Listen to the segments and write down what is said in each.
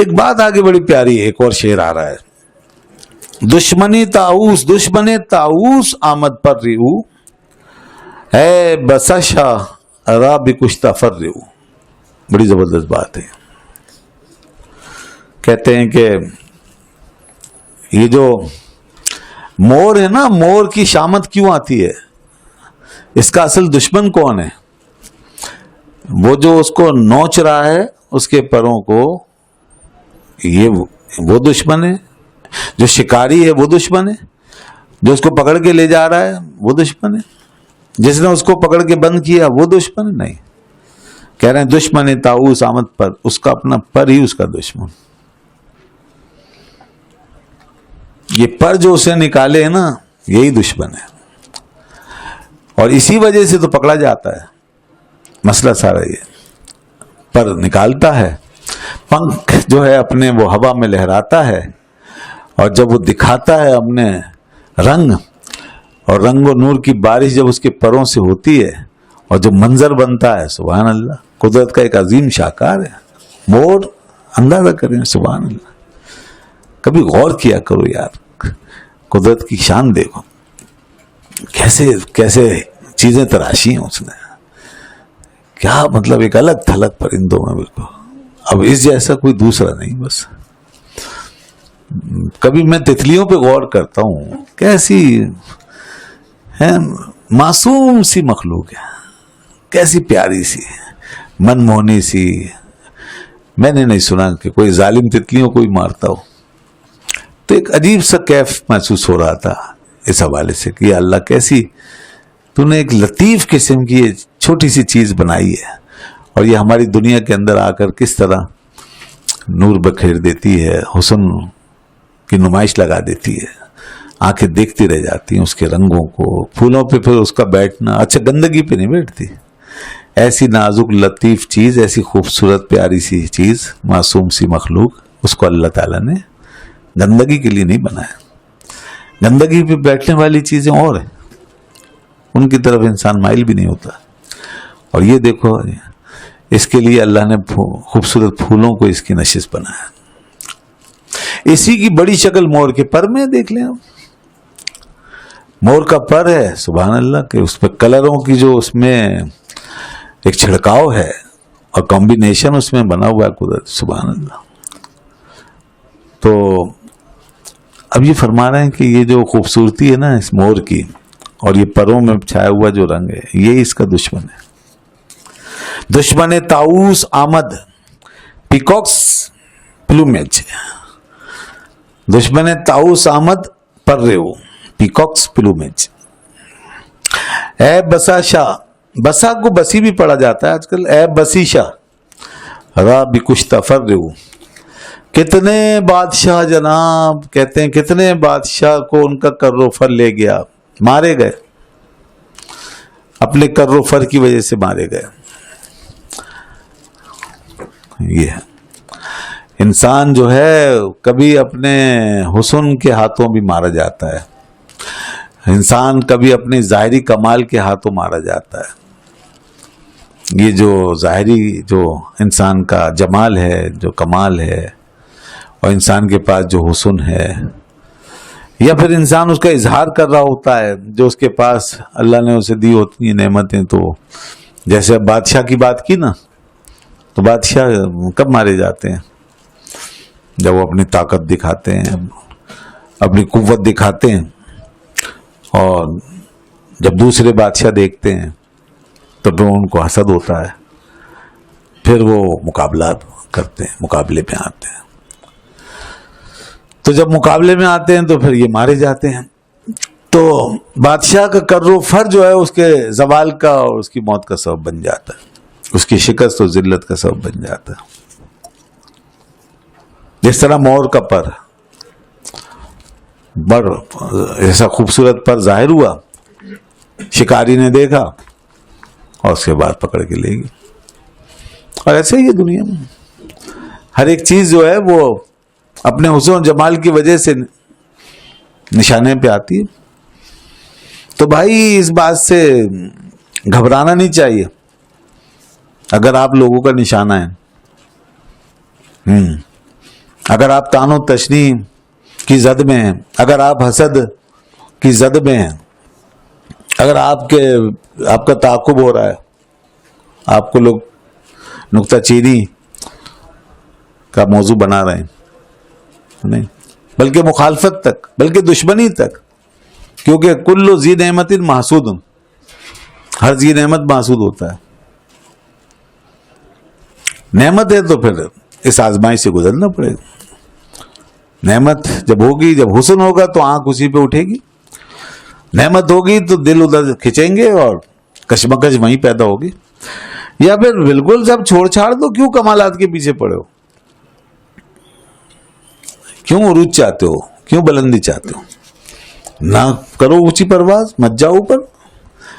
ایک بات آگے بڑی پیاری ہے، ایک اور شعر آ رہا ہے، دشمن طاؤس آمد پر ریو، اے بسشا را بکشتہ فر ریو. بڑی زبردست بات ہے. کہتے ہیں کہ یہ جو مور ہے نا، مور کی شامت کیوں آتی ہے؟ اس کا اصل دشمن کون ہے؟ وہ جو اس کو نوچ رہا ہے اس کے پروں کو، یہ وہ دشمن ہے. جو شکاری ہے وہ دشمن ہے. جو اس کو پکڑ کے لے جا رہا ہے وہ دشمن ہے. جس نے اس کو پکڑ کے بند کیا وہ دشمن ہے؟ نہیں. کہہ رہے ہیں دشمن طاؤس آمد پر، اس کا اپنا پر ہی اس کا دشمن. یہ پر جو اسے نکالے نا یہی دشمن ہے، اور اسی وجہ سے تو پکڑا جاتا ہے. مسئلہ سارا یہ پر نکالتا ہے، پنکھ جو ہے اپنے وہ ہوا میں لہراتا ہے، اور جب وہ دکھاتا ہے اپنے رنگ، اور رنگ و نور کی بارش جب اس کے پروں سے ہوتی ہے اور جو منظر بنتا ہے، سبحان اللہ، قدرت کا ایک عظیم شاہکار ہے. مور اندازہ کریں، سبحان اللہ. کبھی غور کیا کرو یار، قدرت کی شان دیکھو، کیسے کیسے چیزیں تراشی ہیں اس نے. کیا مطلب، ایک الگ تھلگ پرندوں میں بالکل. اب اس جیسا کوئی دوسرا نہیں. بس کبھی میں تتلیوں پہ غور کرتا ہوں، کیسی ہے، معصوم سی مخلوق ہے، کیسی پیاری سی، من موہنی سی. میں نے نہیں سنا کہ کوئی ظالم تتلیوں کو ہی مارتا ہو. تو ایک عجیب سا کیف محسوس ہو رہا تھا اس حوالے سے کہ اللہ کیسی تو نے ایک لطیف قسم کی چھوٹی سی چیز بنائی ہے، اور یہ ہماری دنیا کے اندر آ کر کس طرح نور بکھیر دیتی ہے، حسن کی نمائش لگا دیتی ہے. آنکھیں دیکھتی رہ جاتی ہیں اس کے رنگوں کو. پھولوں پہ پھر اس کا بیٹھنا، اچھا گندگی پہ نہیں بیٹھتی. ایسی نازک لطیف چیز، ایسی خوبصورت پیاری سی چیز، معصوم سی مخلوق، اس کو اللہ تعالیٰ نے گندگی کے لیے نہیں بنایا. گندگی پہ بیٹھنے والی چیزیں اور ہیں، ان کی طرف انسان مائل بھی نہیں ہوتا. اور یہ دیکھو، اس کے لیے اللہ نے خوبصورت پھولوں کو اس کی نشست بنایا. اسی کی بڑی شکل مور کے پر میں دیکھ لیں. مور کا پر ہے، سبحان اللہ، کہ اس پہ کلروں کی جو اس میں ایک چھڑکاؤ ہے اور کمبینیشن اس میں بنا ہوا ہے قدرت، سبحان اللہ. تو اب یہ فرما رہے ہیں کہ یہ جو خوبصورتی ہے نا اس مور کی، اور یہ پروں میں چھایا ہوا جو رنگ ہے، یہ اس کا دشمن ہے. دشمن طاؤس آمد، پیکاکس پلومیج. دشمن طاؤس آمد پر ریو، پیکاکس پلومیج. اے بسا شاہ، بسا کو بسی بھی پڑھا جاتا ہے آج کل. اے بسی شاہ را بکشتہ فر ریو. کتنے بادشاہ جناب، کہتے ہیں کتنے بادشاہ کو ان کا کر و فر لے گیا، مارے گئے، اپنے کر و فر کی وجہ سے مارے گئے. یہ انسان جو ہے کبھی اپنے حسن کے ہاتھوں بھی مارا جاتا ہے. انسان کبھی اپنی ظاہری کمال کے ہاتھوں مارا جاتا ہے. یہ جو ظاہری جو انسان کا جمال ہے، جو کمال ہے، اور انسان کے پاس جو حسن ہے، یا پھر انسان اس کا اظہار کر رہا ہوتا ہے جو اس کے پاس اللہ نے اسے دی ہوتی ہیں نعمتیں. تو جیسے اب بادشاہ کی بات کی نا، تو بادشاہ کب مارے جاتے ہیں؟ جب وہ اپنی طاقت دکھاتے ہیں، اپنی قوت دکھاتے ہیں، اور جب دوسرے بادشاہ دیکھتے ہیں تو پھر ان کو حسد ہوتا ہے، پھر وہ مقابلات کرتے ہیں، مقابلے پہ آتے ہیں. تو جب مقابلے میں آتے ہیں تو پھر یہ مارے جاتے ہیں. تو بادشاہ کا کر و فر جو ہے اس کے زوال کا اور اس کی موت کا سبب بن جاتا ہے، اس کی شکست اور ذلت کا سبب بن جاتا ہے. جس طرح مور کا پر ایسا خوبصورت پر ظاہر ہوا، شکاری نے دیکھا اور اس کے بعد پکڑ کے لے گئی. اور ایسے ہی ہے دنیا میں، ہر ایک چیز جو ہے وہ اپنے حسن و جمال کی وجہ سے نشانے پہ آتی ہے. تو بھائی اس بات سے گھبرانا نہیں چاہیے اگر آپ لوگوں کا نشانہ ہے. اگر آپ تان و تشنی کی زد میں ہیں، اگر آپ حسد کی زد میں ہیں، اگر آپ کا تعاقب ہو رہا ہے، آپ کو لوگ نکتہ چینی کا موضوع بنا رہے ہیں، نہیں بلکہ مخالفت تک، بلکہ دشمنی تک، کیونکہ کل ذی نعمت محسود، ہر ذی نعمت محسود ہوتا ہے. نعمت ہے تو پھر اس آزمائی سے گزرنا پڑے گا. نعمت جب ہوگی، جب حسن ہوگا تو آنکھ اسی پہ اٹھے گی، نعمت ہوگی تو دل ادھر کھینچیں گے اور کشمکش وہیں پیدا ہوگی. یا پھر بالکل سب چھوڑ چھاڑ دو، کیوں کمالات کے پیچھے پڑے ہو، کیوں عروج چاہتے ہو، کیوں بلندی چاہتے ہو؟ نہ کرو اونچی پرواز، مت جاؤ اوپر،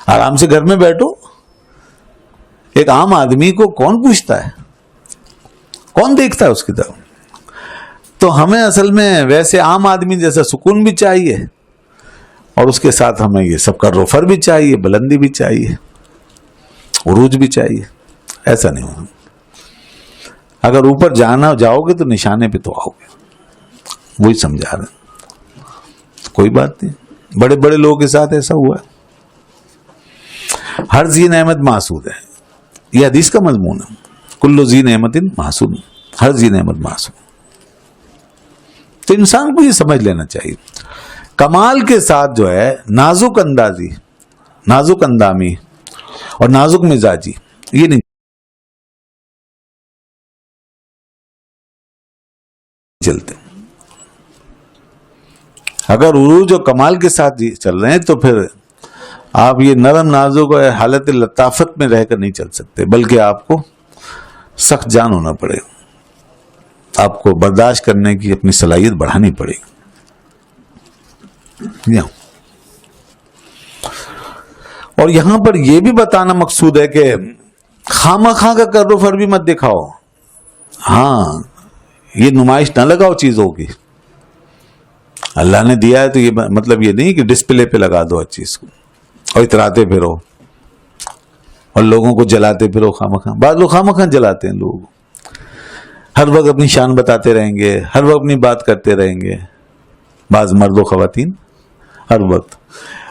آرام سے گھر میں بیٹھو. ایک عام آدمی کو کون پوچھتا ہے، کون دیکھتا ہے اس کی طرف؟ تو ہمیں اصل میں ویسے عام آدمی جیسا سکون بھی چاہیے، اور اس کے ساتھ ہمیں یہ سب کر روفر بھی چاہیے، بلندی بھی چاہیے، عروج بھی چاہیے. ایسا نہیں ہوگا. اگر اوپر جاؤ گے تو نشانے پہ تو آؤ گے، وہی سمجھا رہے ہیں. کوئی بات نہیں، بڑے بڑے لوگوں کے ساتھ ایسا ہوا ہے. ہر ذی نعمت محسود ہے، یہ حدیث کا مضمون ہے. کل ذی نعمت محسود، ہر ذی نعمت محسود. تو انسان کو یہ سمجھ لینا چاہیے، کمال کے ساتھ جو ہے نازک اندازی، نازک اندامی اور نازک مزاجی یہ نہیں چلتے. اگر عروج اور کمال کے ساتھ چل رہے ہیں تو پھر آپ یہ نرم نازک اور حالت لطافت میں رہ کر نہیں چل سکتے، بلکہ آپ کو سخت جان ہونا پڑے گا. آپ کو برداشت کرنے کی اپنی صلاحیت بڑھانی پڑے گی. اور یہاں پر یہ بھی بتانا مقصود ہے کہ خامہ خواہ کا کر و فر بھی مت دکھاؤ. ہاں یہ نمائش نہ لگاؤ چیزوں کی. اللہ نے دیا ہے تو یہ مطلب یہ نہیں کہ ڈسپلے پہ لگا دو ہر چیز کو اور اتراتے پھرو اور لوگوں کو جلاتے پھرو خامہ خواہ. بعض لوگ خامہ خواہ جلاتے ہیں لوگ، ہر وقت اپنی شان بتاتے رہیں گے، ہر وقت اپنی بات کرتے رہیں گے. بعض مرد و خواتین ہر وقت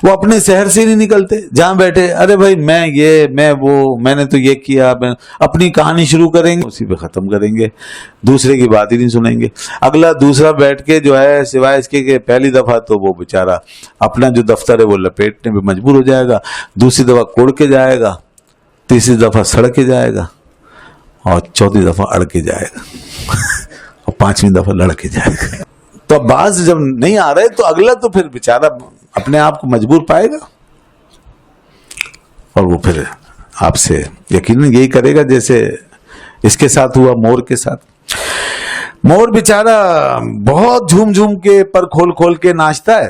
وہ اپنے شہر سے نہیں نکلتے، جہاں بیٹھے ارے بھائی میں یہ، میں وہ، میں نے تو یہ کیا، میں اپنی کہانی شروع کریں گے، اسی پہ ختم کریں گے، دوسرے کی بات ہی نہیں سنیں گے. اگلا دوسرا بیٹھ کے جو ہے سوائے اس کے کہ پہلی دفعہ تو وہ بیچارہ اپنا جو دفتر ہے وہ لپیٹنے پہ مجبور ہو جائے گا، دوسری دفعہ کوڑ کے جائے گا، تیسری دفعہ سڑ کے جائے گا، اور چوتھی دفعہ اڑ کے جائے گا اور پانچویں دفعہ لڑ کے جائے گا. تو اب بعض جب نہیں آ رہے تو اگلا تو پھر بیچارہ اپنے آپ کو مجبور پائے گا، اور وہ پھر آپ سے یقیناً یہی کرے گا جیسے اس کے ساتھ ہوا مور کے ساتھ. مور بیچارہ بہت جھوم جھوم کے پر کھول کھول کے ناچتا ہے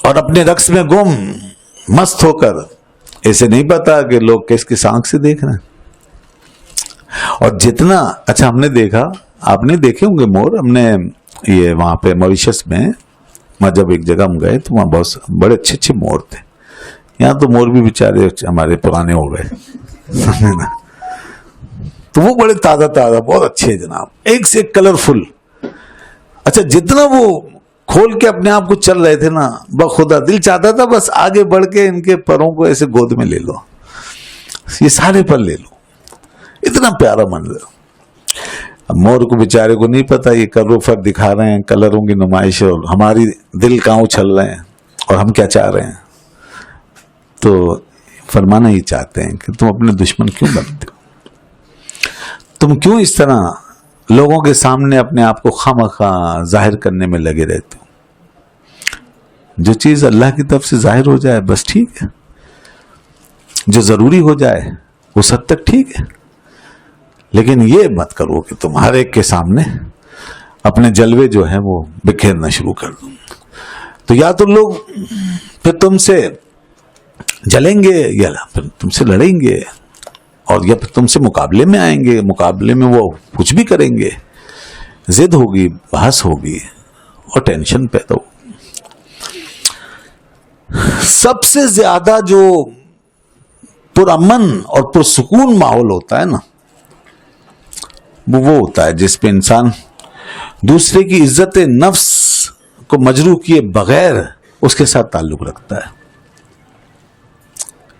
اور اپنے رقص میں گم مست ہو کر، اسے نہیں پتا کہ لوگ کس کس آنکھ سے دیکھ رہے ہیں. اور جتنا اچھا ہم نے دیکھا، آپ نے دیکھے ہوں گے مور، ہم نے یہ وہاں پہ موریشس میں جب ایک جگہ ہم گئے تو وہاں بہت بڑے اچھے اچھے مور تھے. یہاں تو مور بھی بیچارے ہمارے پرانے ہو گئے تو وہ بڑے تازہ تازہ بہت اچھے جناب، ایک سے ایک کلرفل. اچھا جتنا وہ کھول کے اپنے آپ کو چل رہے تھے نا، بخدا دل چاہتا تھا بس آگے بڑھ کے ان کے پروں کو ایسے گود میں لے لو، یہ سارے پر لے لو. اتنا پیارا منظر. اب مور کو بیچارے کو نہیں پتا یہ کر و فر دکھا رہے ہیں، کلروں کی نمائش، اور ہماری دل کہاں اچھل رہے ہیں اور ہم کیا چاہ رہے ہیں. تو فرمانا ہی چاہتے ہیں کہ تم اپنے دشمن کیوں بنتے ہو، تم کیوں اس طرح لوگوں کے سامنے اپنے آپ کو خامخواہ ظاہر کرنے میں لگے رہتے ہو. جو چیز اللہ کی طرف سے ظاہر ہو جائے بس ٹھیک ہے، جو ضروری ہو جائے اس حد تک ٹھیک ہے، لیکن یہ مت کرو کہ تم ہر ایک کے سامنے اپنے جلوے جو ہیں وہ بکھیرنا شروع کر دو. تو یا تو لوگ پھر تم سے جلیں گے یا پھر تم سے لڑیں گے، اور یا پھر تم سے مقابلے میں آئیں گے، مقابلے میں وہ کچھ بھی کریں گے، ضد ہوگی، بحث ہوگی اور ٹینشن پیدا ہوگی. سب سے زیادہ جو پرامن اور پرسکون ماحول ہوتا ہے نا، وہ ہوتا ہے جس پہ انسان دوسرے کی عزت نفس کو مجروح کیے بغیر اس کے ساتھ تعلق رکھتا ہے.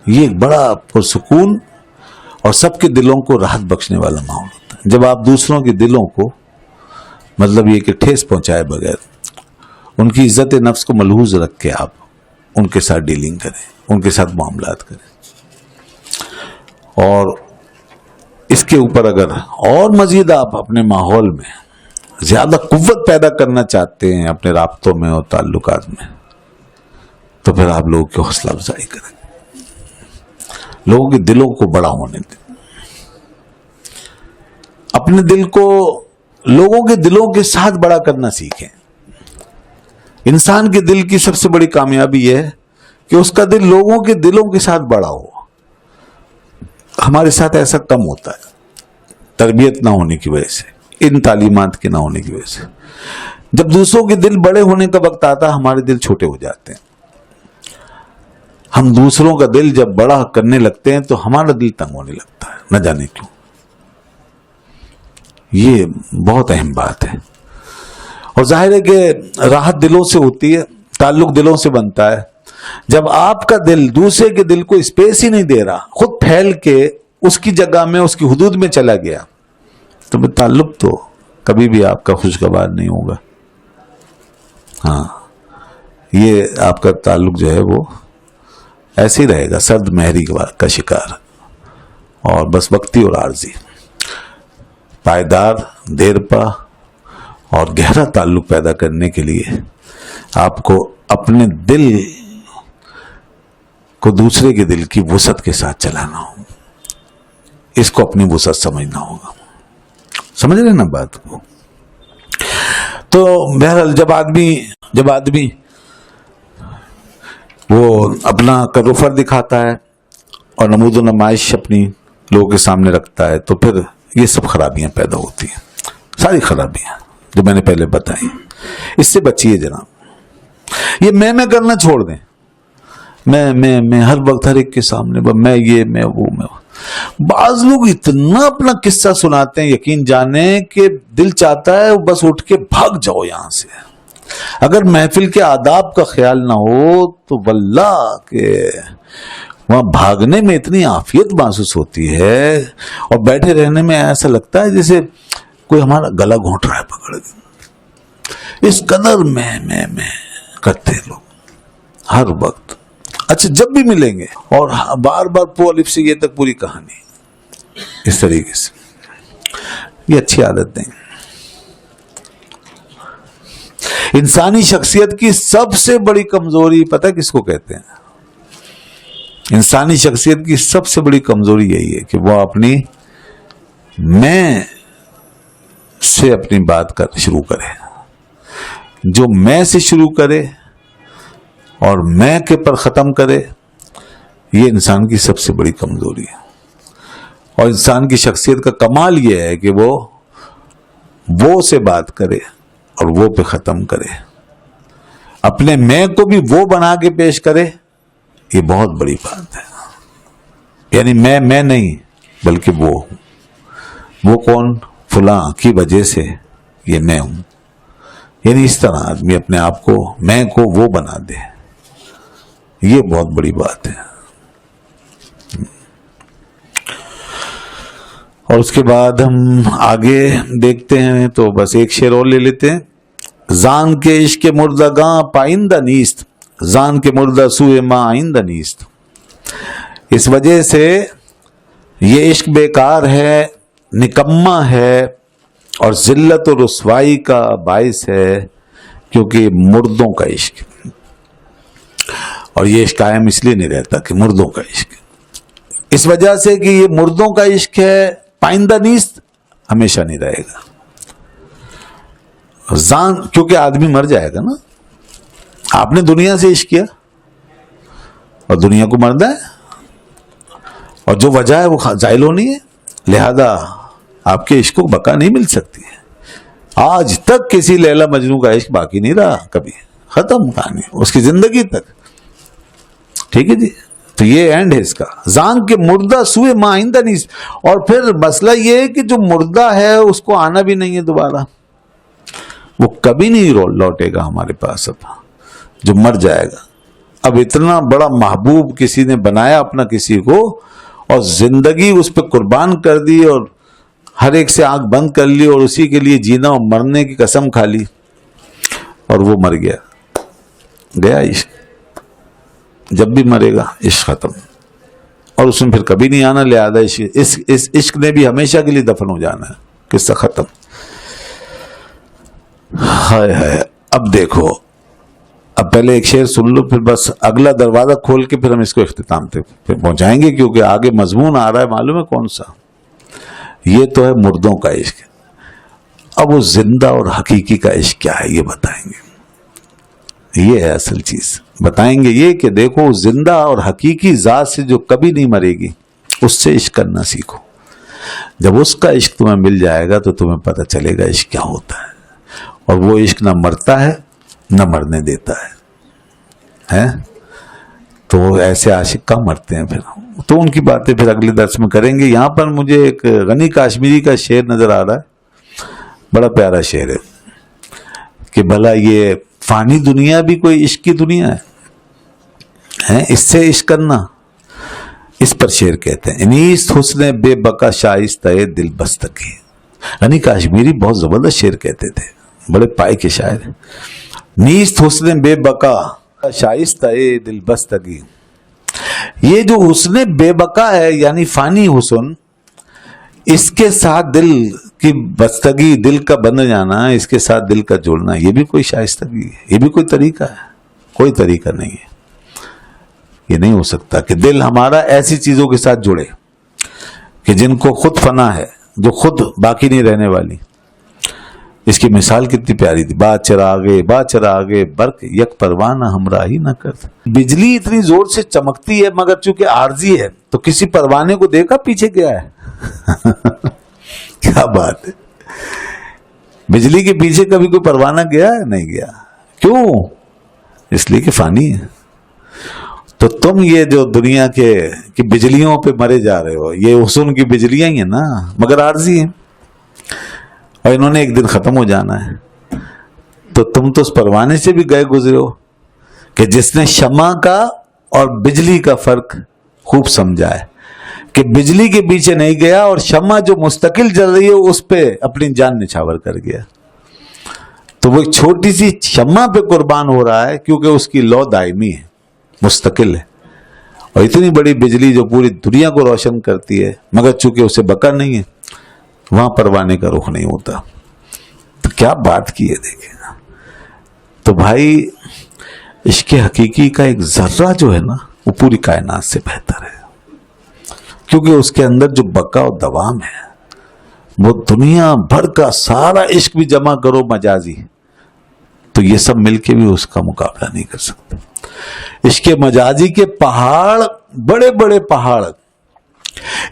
یہ ایک بڑا پرسکون اور سب کے دلوں کو راحت بخشنے والا ماحول ہوتا ہے جب آپ دوسروں کے دلوں کو مطلب یہ کہ ٹھیس پہنچائے بغیر ان کی عزت نفس کو ملحوظ رکھ کے آپ ان کے ساتھ ڈیلنگ کریں, ان کے ساتھ معاملات کریں. اور اس کے اوپر اگر اور مزید آپ اپنے ماحول میں زیادہ قوت پیدا کرنا چاہتے ہیں اپنے رابطوں میں اور تعلقات میں, تو پھر آپ لوگوں کی حوصلہ افزائی کریں, لوگوں کے دلوں کو بڑا ہونے دیں, اپنے دل کو لوگوں کے دلوں کے ساتھ بڑا کرنا سیکھیں. انسان کے دل کی سب سے بڑی کامیابی یہ ہے کہ اس کا دل لوگوں کے دلوں کے ساتھ بڑا ہو. ہمارے ساتھ ایسا کم ہوتا ہے, تربیت نہ ہونے کی وجہ سے, ان تعلیمات کے نہ ہونے کی وجہ سے. جب دوسروں کے دل بڑے ہونے کا وقت آتا ہے ہمارے دل چھوٹے ہو جاتے ہیں. ہم دوسروں کا دل جب بڑا کرنے لگتے ہیں تو ہمارا دل تنگ ہونے لگتا ہے, نہ جانے کیوں. یہ بہت اہم بات ہے. اور ظاہر ہے کہ راحت دلوں سے ہوتی ہے, تعلق دلوں سے بنتا ہے. جب آپ کا دل دوسرے کے دل کو اسپیس ہی نہیں دے رہا, خود پھیل کے اس کی جگہ میں اس کی حدود میں چلا گیا, تو پھر تعلق تو کبھی بھی آپ کا خوشگوار نہیں ہوگا. ہاں, یہ آپ کا تعلق جو ہے وہ ایسے ہی رہے گا, سرد مہری کا شکار, اور بس وقتی اور عارضی. پائیدار, دیر پا اور گہرا تعلق پیدا کرنے کے لیے آپ کو اپنے دل کو دوسرے کے دل کی وسعت کے ساتھ چلانا ہو, اس کو اپنی وسعت سمجھنا ہوگا. سمجھ رہے نا بات کو؟ تو بہرحال جب آدمی وہ اپنا کروفر دکھاتا ہے اور نمود و نمائش اپنی لوگوں کے سامنے رکھتا ہے, تو پھر یہ سب خرابیاں پیدا ہوتی ہیں, ساری خرابیاں جو میں نے پہلے بتائی. اس سے بچیے جناب. یہ میں کرنا چھوڑ دیں. میں ہر وقت ہر ایک کے سامنے میں یہ میں وہ میں. بعض لوگ اتنا اپنا قصہ سناتے ہیں, یقین جانیں کہ دل چاہتا ہے بس اٹھ کے بھاگ جاؤ یہاں سے. اگر محفل کے آداب کا خیال نہ ہو تو واللہ کہ وہاں بھاگنے میں اتنی عافیت محسوس ہوتی ہے, اور بیٹھے رہنے میں ایسا لگتا ہے جیسے کوئی ہمارا گلا گھونٹ رہا ہے پکڑ کے. اس قدر میں کرتے لوگ ہر وقت. اچھا, جب بھی ملیں گے اور بار بار پو الف سے یہ تک پوری کہانی اس طریقے سے, یہ اچھی عادت نہیں. انسانی شخصیت کی سب سے بڑی کمزوری پتہ کس کو کہتے ہیں؟ انسانی شخصیت کی سب سے بڑی کمزوری یہی ہے کہ وہ اپنی میں سے اپنی بات شروع کرے. جو میں سے شروع کرے اور میں کے پر ختم کرے, یہ انسان کی سب سے بڑی کمزوری ہے. اور انسان کی شخصیت کا کمال یہ ہے کہ وہ سے بات کرے اور وہ پہ ختم کرے, اپنے میں کو بھی وہ بنا کے پیش کرے. یہ بہت بڑی بات ہے. یعنی میں نہیں بلکہ وہ کون, فلاں کی وجہ سے یہ میں ہوں. یعنی اس طرح آدمی اپنے آپ کو میں کو وہ بنا دے, یہ بہت بڑی بات ہے. اور اس کے بعد ہم آگے دیکھتے ہیں تو بس ایک شعر اور لے لیتے ہیں. زان کے عشق مردگاں پائندہ نیست, زان کے مردہ سوئے ماں آئندہ نیست. اس وجہ سے یہ عشق بیکار ہے, نکما ہے اور ذلت و رسوائی کا باعث ہے, کیونکہ مردوں کا عشق. اور یہ عشق قائم اس لیے نہیں رہتا کہ مردوں کا عشق, اس وجہ سے کہ یہ مردوں کا عشق ہے, پائندہ نیست, ہمیشہ نہیں رہے گا. زان کیونکہ آدمی مر جائے گا نا. آپ نے دنیا سے عشق کیا اور دنیا کو مرنا ہے, اور جو وجہ ہے وہ زائل ہونی ہے, لہذا آپ کے عشق کو بقا نہیں مل سکتی ہے. آج تک کسی لیلا مجنو کا عشق باقی نہیں رہا, کبھی ختم کہانی اس کی زندگی تک. ٹھیک ہے جی, تو یہ اینڈ ہے اس کا. زان کے مردہ سوئے ماں آئندہ نہیں. اور پھر مسئلہ یہ ہے کہ جو مردہ ہے اس کو آنا بھی نہیں ہے دوبارہ. وہ کبھی نہیں لوٹے گا ہمارے پاس اب جو مر جائے گا. اب اتنا بڑا محبوب کسی نے بنایا اپنا کسی کو اور زندگی اس پہ قربان کر دی اور ہر ایک سے آنکھ بند کر لی اور اسی کے لیے جینا اور مرنے کی قسم کھا لی اور وہ مر گیا. گیا عشق. جب بھی مرے گا عشق ختم اور اس میں پھر کبھی نہیں آنا. لہذا اس عشق نے بھی ہمیشہ کے لیے دفن ہو جانا ہے. قصہ ختم. ہائے ہائے. اب دیکھو, اب پہلے ایک شعر سن لو پھر بس اگلا دروازہ کھول کے پھر ہم اس کو اختتام تک پھر پہنچائیں گے, کیونکہ آگے مضمون آ رہا ہے. معلوم ہے کون سا؟ یہ تو ہے مردوں کا عشق. اب وہ زندہ اور حقیقی کا عشق کیا ہے یہ بتائیں گے. یہ ہے اصل چیز. بتائیں گے یہ کہ دیکھو زندہ اور حقیقی ذات سے جو کبھی نہیں مرے گی اس سے عشق کرنا سیکھو. جب اس کا عشق تمہیں مل جائے گا تو تمہیں پتہ چلے گا عشق کیا ہوتا ہے. اور وہ عشق نہ مرتا ہے نہ مرنے دیتا ہے. تو ایسے عاشق کہاں مرتے ہیں پھر. تو ان کی باتیں پھر اگلے درس میں کریں گے. یہاں پر مجھے ایک غنی کاشمیری کا شعر نظر آ رہا ہے, بڑا پیارا شعر ہے کہ بھلا یہ فانی دنیا بھی کوئی عشق کی دنیا ہے, اس سے عشق کرنا. اس پر شعر کہتے ہیں انیست حسن بے بقا شائستہ دل بستگی. غنی کاشمیری بہت زبردست شعر کہتے تھے, بڑے پائے کے شاعر. نیست حسن بے بقا شائستہ دل بستگی. یہ جو حسن بے بقا ہے یعنی فانی حسن, اس کے ساتھ دل کی بستگی, دل کا بن جانا, اس کے ساتھ دل کا جوڑنا, یہ بھی کوئی شائستگی ہے, یہ بھی کوئی طریقہ ہے. کوئی طریقہ نہیں ہے. یہ نہیں ہو سکتا کہ دل ہمارا ایسی چیزوں کے ساتھ جڑے کہ جن کو خود فنا ہے, جو خود باقی نہیں رہنے والی. اس کی مثال کتنی پیاری تھی. بات چراغے برق یک پروانہ ہمراہی نہ کرتا. بجلی اتنی زور سے چمکتی ہے مگر چونکہ عارضی ہے تو کسی پروانے کو دیکھا پیچھے گیا ہے. کیا بات ہے. بجلی کے پیچھے کبھی کوئی پروانہ گیا ہے؟ نہیں گیا. کیوں؟ اس لیے کہ فانی ہے. تو تم یہ جو دنیا کے بجلیوں پہ مرے جا رہے ہو, یہ حسن کی بجلیاں ہی ہیں نا, مگر عارضی ہیں اور انہوں نے ایک دن ختم ہو جانا ہے. تو تم تو اس پروانے سے بھی گئے گزرے ہو کہ جس نے شمع کا اور بجلی کا فرق خوب سمجھا ہے کہ بجلی کے پیچھے نہیں گیا اور شمع جو مستقل جل رہی ہے اس پہ اپنی جان نچھاور کر گیا. تو وہ ایک چھوٹی سی شمع پہ قربان ہو رہا ہے کیونکہ اس کی لو دائمی ہے, مستقل ہے. اور اتنی بڑی بجلی جو پوری دنیا کو روشن کرتی ہے مگر چونکہ اسے بقا نہیں ہے, وہاں پروانے کا رخ نہیں ہوتا. تو کیا بات کی ہے دیکھیں. تو بھائی عشق حقیقی کا ایک ذرہ جو ہے نا وہ پوری کائنات سے بہتر ہے, کیونکہ اس کے اندر جو بقا و دوام ہے وہ دنیا بھر کا سارا عشق بھی جمع کرو مجازی تو یہ سب مل کے بھی اس کا مقابلہ نہیں کر سکتے. عشق مجازی کے پہاڑ, بڑے بڑے پہاڑ,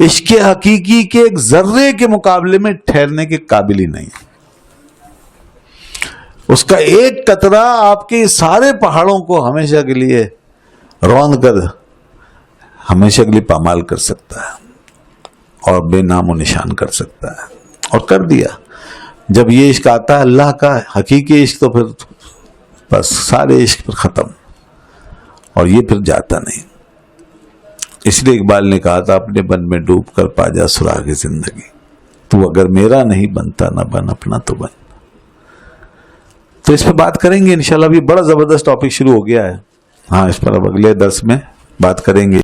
عشق حقیقی کے ایک ذرے کے مقابلے میں ٹھہرنے کے قابل ہی نہیں. اس کا ایک قطرہ آپ کے سارے پہاڑوں کو ہمیشہ کے لیے روند کر ہمیشہ کے لیے پامال کر سکتا ہے اور بے نام و نشان کر سکتا ہے. اور کر دیا. جب یہ عشق آتا ہے اللہ کا حقیقی عشق تو پھر بس سارے عشق پھر ختم, اور یہ پھر جاتا نہیں. اس لیے اقبال نے کہا تھا اپنے بن میں ڈوب کر پا جا سراغ زندگی, تو اگر میرا نہیں بنتا نہ بن اپنا تو بن. تو اس پہ بات کریں گے انشاءاللہ. ابھی بڑا زبردست ٹاپک شروع ہو گیا ہے. ہاں اس پر اب اگلے درس میں بات کریں گے.